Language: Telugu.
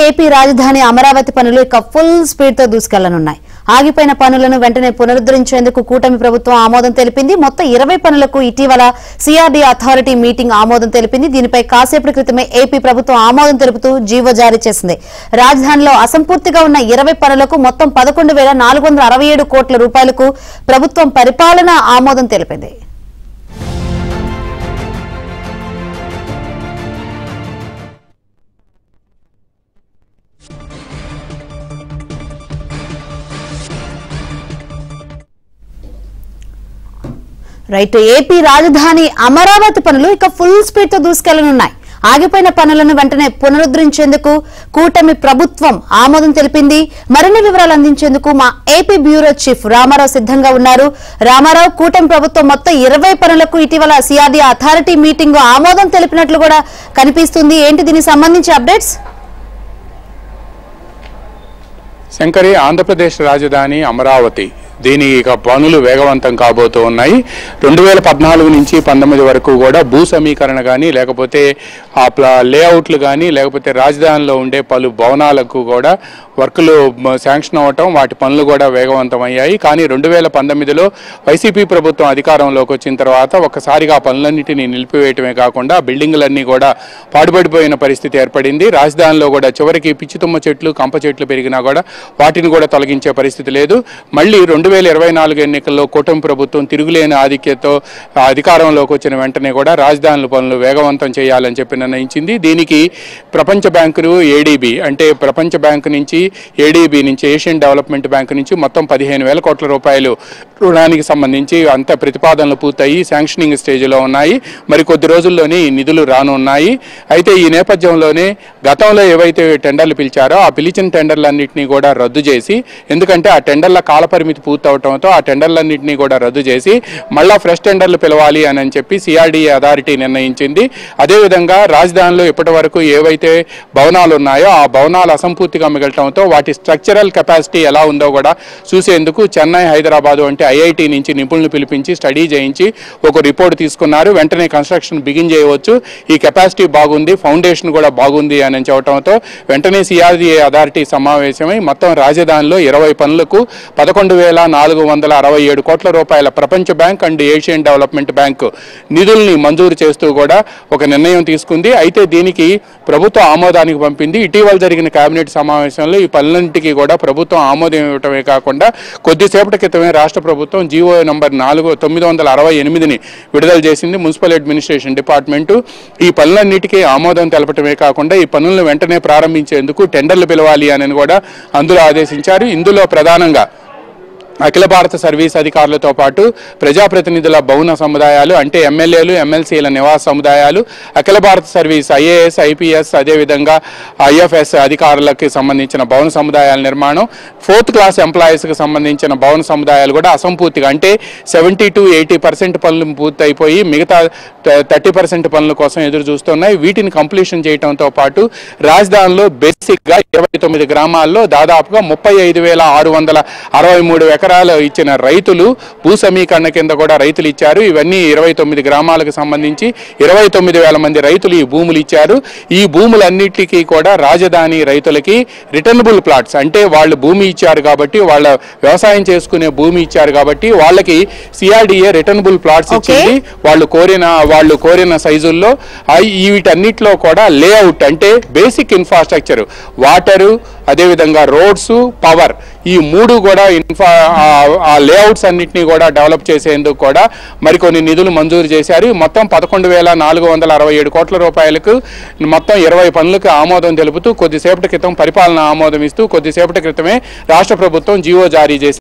ఏపీ రాజధాని అమరావతి పనులు ఇక ఫుల్ స్పీడ్ తో దూసుకెళ్లనున్నాయి. ఆగిపోయిన పనులను వెంటనే పునరుద్ధరించేందుకు కూటమి ప్రభుత్వం ఆమోదం తెలిపింది. మొత్తం 20 పనులకు ఇటీవల సిఆర్డీ అథారిటీ మీటింగ్ ఆమోదం తెలిపింది. దీనిపై కాసేపటి క్రితమే ఏపీ ప్రభుత్వం ఆమోదం తెలుపుతూ జీవో జారీ చేసింది. రాజధానిలో అసంపూర్తిగా ఉన్న 20 పనులకు మొత్తం 11,467 కోట్ల రూపాయలకు ప్రభుత్వం పరిపాలన ఆమోదం తెలిపింది. రైట్, ఏపీ రాజధాని అమరావతి పనులు ఇక ఫుల్ స్పీడ్ తో దూసుకెళ్లనున్నాయి. ఆగిపోయిన పనులను వెంటనే పునరుద్ధరించేందుకు కూటమి ప్రభుత్వం ఆమోదం తెలిపింది. మరిన్ని వివరాలు అందించేందుకు మా ఏపీ బ్యూరో చీఫ్ రామారావు సిద్ధంగా ఉన్నారు. రామారావు, కూటమి ప్రభుత్వం మొత్తం 20 పనులకు ఇటీవల సిఆర్డీ అథారిటీ మీటింగ్ ఆమోదం తెలిపినట్లు కూడా కనిపిస్తుంది. ఏంటి దీనికి సంబంధించి అప్డేట్స్? శంకరి, ఆంధ్రప్రదేశ్ రాజధాని అమరావతి దీని పనులు వేగవంతం కాబోతూ ఉన్నాయి. 2014 నుంచి 19 వరకు కూడా భూ సమీకరణ కానీ లేకపోతే ఆ లేఅవుట్లు కానీ లేకపోతే రాజధానిలో ఉండే పలు భవనాలకు కూడా వర్కులు శాంక్షన్ అవ్వటం, వాటి పనులు కూడా వేగవంతం అయ్యాయి. కానీ 2019లో వైసీపీ ప్రభుత్వం అధికారంలోకి వచ్చిన తర్వాత ఒక్కసారిగా ఆ పనులన్నింటినీ నిలిపివేయటమే కాకుండా బిల్డింగులన్నీ కూడా పాడుపడిపోయిన పరిస్థితి ఏర్పడింది. రాజధానిలో కూడా చివరికి పిచ్చితుమ్మ చెట్లు, కంప చెట్లు పెరిగినా కూడా వాటిని కూడా తొలగించే పరిస్థితి లేదు. మళ్ళీ 2024 ఎన్నికల్లో కూటమి ప్రభుత్వం తిరుగులేని ఆధిక్యతతో అధికారంలోకి వచ్చిన వెంటనే కూడా రాజధానుల పనులు వేగవంతం చేయాలని చెప్పి నిర్ణయించింది. దీనికి ప్రపంచ బ్యాంకులు, ఏడీబీ అంటే ప్రపంచ బ్యాంకు నుంచి, ఏడీబీ నుంచి, ఏషియన్ డెవలప్మెంట్ బ్యాంక్ నుంచి మొత్తం 15,000 కోట్ల రూపాయలు రుణానికి సంబంధించి అంత ప్రతిపాదనలు పూర్తయి శాంక్షనింగ్ స్టేజ్లో ఉన్నాయి. మరి కొద్ది రోజుల్లోనే ఈ నిధులు రానున్నాయి. అయితే ఈ నేపథ్యంలోనే గతంలో ఏవైతే టెండర్లు పిలిచారో ఆ పిలిచిన టెండర్లన్నింటినీ కూడా రద్దు చేసి, ఎందుకంటే ఆ టెండర్ల కాలపరిమితి పూర్తవడంతో ఆ టెండర్లన్నింటినీ కూడా రద్దు చేసి మళ్ళా ఫ్రెష్ టెండర్లు పిలవాలి అని చెప్పి సిఆర్డీ అథారిటీ నిర్ణయించింది. అదేవిధంగా రాజధానిలో ఇప్పటి వరకు ఏవైతే భవనాలు ఉన్నాయో ఆ భవనాలు అసంపూర్తిగా మిగలటంతో వాటి స్ట్రక్చరల్ కెపాసిటీ ఎలా ఉందో కూడా చూసేందుకు చెన్నై, హైదరాబాదు అంటే ఐఐటి నుంచి నిపుణులు పిలిపించి స్టడీ చేయించి ఒక రిపోర్ట్ తీసుకున్నారు. వెంటనే కన్స్ట్రక్షన్ బిగిన్ చేయవచ్చు, ఈ కెపాసిటీ బాగుంది, ఫౌండేషన్ కూడా బాగుంది అని చెప్పడంతో వెంటనే సిఆర్డీ అథారిటీ సమావేశమై మొత్తం రాజధానిలో 20 పనులకు 11,467 కోట్ల రూపాయల ప్రపంచ bank and Asian development bank నిధుల్ని మంజూరు చేస్తూ కూడా ఒక నిర్ణయం తీసుకుంది. అయితే దీనికి ప్రభుత్వం ఆమోదానికి పంపింది. ఇటీవల జరిగిన కేబినెట్ సమావేశంలో ఈ పనులన్నింటికీ కూడా ప్రభుత్వం ఆమోదం ఇవ్వటమే కాకుండా కొద్దిసేపటి క్రితమే రాష్ట్ర ప్రభుత్వం జీవో నంబర్ 968ని విడుదల చేసింది. మున్సిపల్ అడ్మినిస్ట్రేషన్ డిపార్ట్మెంటు ఈ పనులన్నిటికీ ఆమోదం తెలపటమే కాకుండా ఈ పనులను వెంటనే ప్రారంభించేందుకు టెండర్లు పిలవాలి అని కూడా అందులో ఆదేశించారు. ఇందులో ప్రధానంగా అఖిల భారత సర్వీస్ అధికారులతో పాటు ప్రజాప్రతినిధుల భవన సముదాయాలు అంటే ఎమ్మెల్యేలు, ఎమ్మెల్సీల నివాస సముదాయాలు, అఖిల భారత సర్వీస్ ఐఏఎస్, ఐపీఎస్, అదేవిధంగా ఐఎఫ్ఎస్ అధికారులకు సంబంధించిన భవన సముదాయాల నిర్మాణం, 4th క్లాస్ ఎంప్లాయీస్కి సంబంధించిన భవన సముదాయాలు కూడా అసంపూర్తిగా అంటే 70 to 80% పనులు పూర్తయిపోయి మిగతా 30% పనుల కోసం ఎదురు చూస్తున్నాయి. వీటిని కంప్లీషన్ చేయడంతో పాటు రాజధానిలో బేసిక్గా 29 గ్రామాల్లో దాదాపుగా 35,663 ఎకరాలు ఇచ్చిన రైతులు భూ సమీకరణ కింద కూడా రైతులు ఇచ్చారు. ఇవన్నీ 29 గ్రామాలకు సంబంధించి 29,000 మంది రైతులు ఈ భూములు ఇచ్చారు. ఈ భూములన్నిటికీ కూడా రాజధాని రైతులకి రిటర్నబుల్ ప్లాట్స్ అంటే వాళ్ళు భూమి ఇచ్చారు కాబట్టి, వాళ్ళ వ్యవసాయం చేసుకునే భూమి ఇచ్చారు కాబట్టి వాళ్ళకి సిఆర్డీఏ రిటర్నబుల్ ప్లాట్స్ ఇచ్చింది. వాళ్ళు కోరిన సైజుల్లో. వీటన్నిటిలో కూడా లేఅవుట్ అంటే బేసిక్ ఇన్ఫ్రాస్ట్రక్చర్, వాటరు, అదేవిధంగా రోడ్స్, పవర్, ఈ 3 కూడా ఆ లేఅవుట్స్ అన్నింటినీ కూడా డెవలప్ చేసేందుకు కూడా మరికొన్ని నిధులు మంజూరు చేశారు. మొత్తం 11,467 కోట్ల రూపాయలకు మొత్తం 20 పనులకు ఆమోదం తెలుపుతూ కొద్దిసేపటి క్రితం పరిపాలన ఆమోదం ఇస్తూ కొద్దిసేపటి క్రితమే రాష్ట్ర ప్రభుత్వం జీవో జారీ చేసింది.